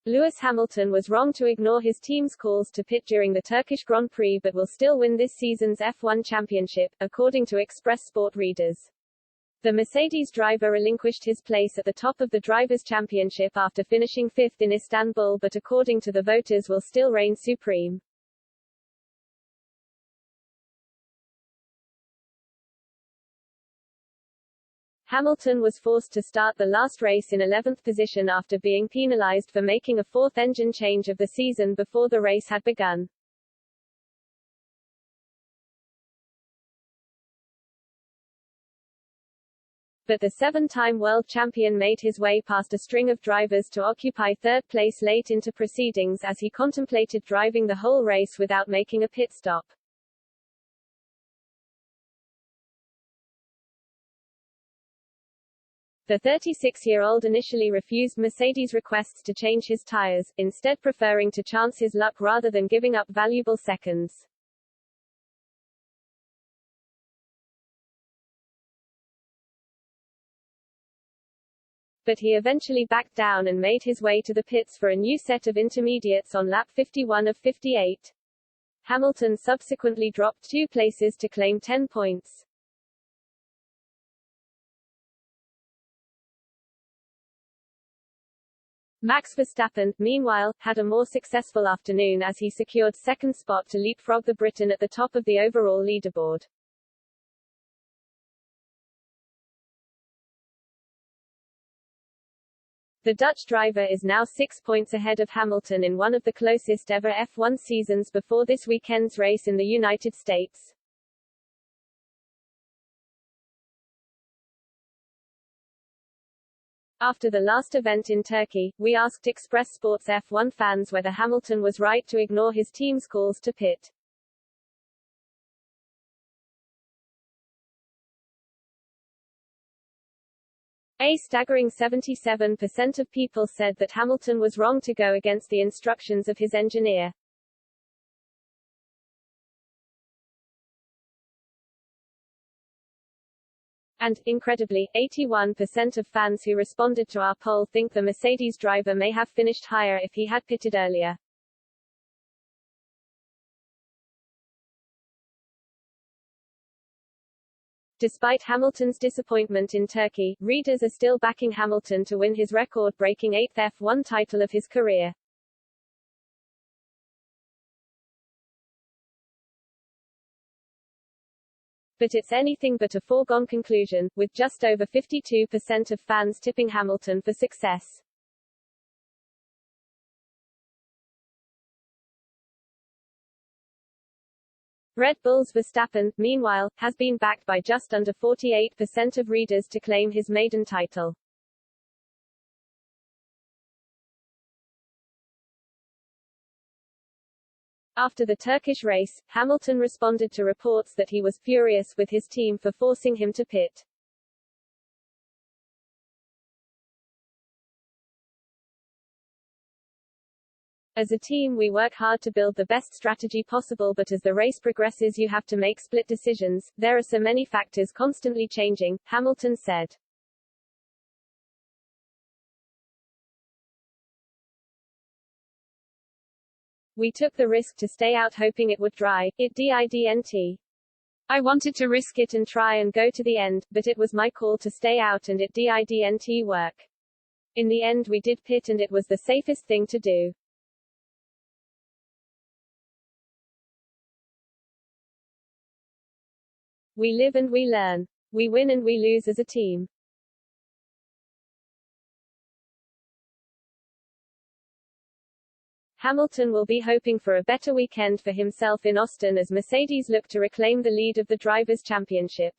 Lewis Hamilton was wrong to ignore his team's calls to pit during the Turkish Grand Prix but will still win this season's F1 championship, according to Express Sport readers. The Mercedes driver relinquished his place at the top of the Drivers' Championship after finishing fifth in Istanbul but according to the voters will still reign supreme. Hamilton was forced to start the last race in 11th position after being penalized for making a fourth engine change of the season before the race had begun. But the seven-time world champion made his way past a string of drivers to occupy third place late into proceedings as he contemplated driving the whole race without making a pit stop. The 36-year-old initially refused Mercedes' requests to change his tires, instead preferring to chance his luck rather than giving up valuable seconds. But he eventually backed down and made his way to the pits for a new set of intermediates on lap 51 of 58. Hamilton subsequently dropped 2 places to claim 10 points. Max Verstappen, meanwhile, had a more successful afternoon as he secured second spot to leapfrog the Briton at the top of the overall leaderboard. The Dutch driver is now 6 points ahead of Hamilton in one of the closest ever F1 seasons before this weekend's race in the United States. After the last event in Turkey, we asked Express Sports F1 fans whether Hamilton was right to ignore his team's calls to pit. A staggering 77% of people said that Hamilton was wrong to go against the instructions of his engineer. And, incredibly, 81% of fans who responded to our poll think the Mercedes driver may have finished higher if he had pitted earlier. Despite Hamilton's disappointment in Turkey, readers are still backing Hamilton to win his record-breaking 8th F1 title of his career. But it's anything but a foregone conclusion, with just over 52% of fans tipping Hamilton for success. Red Bull's Verstappen, meanwhile, has been backed by just under 48% of readers to claim his maiden title. After the Turkish race, Hamilton responded to reports that he was furious with his team for forcing him to pit. As a team we work hard to build the best strategy possible, but as the race progresses you have to make split decisions. There are so many factors constantly changing, Hamilton said. We took the risk to stay out hoping it would dry, it didn't. I wanted to risk it and try and go to the end, but it was my call to stay out and it didn't work. In the end we did pit and it was the safest thing to do. We live and we learn. We win and we lose as a team. Hamilton will be hoping for a better weekend for himself in Austin as Mercedes look to reclaim the lead of the Drivers' Championship.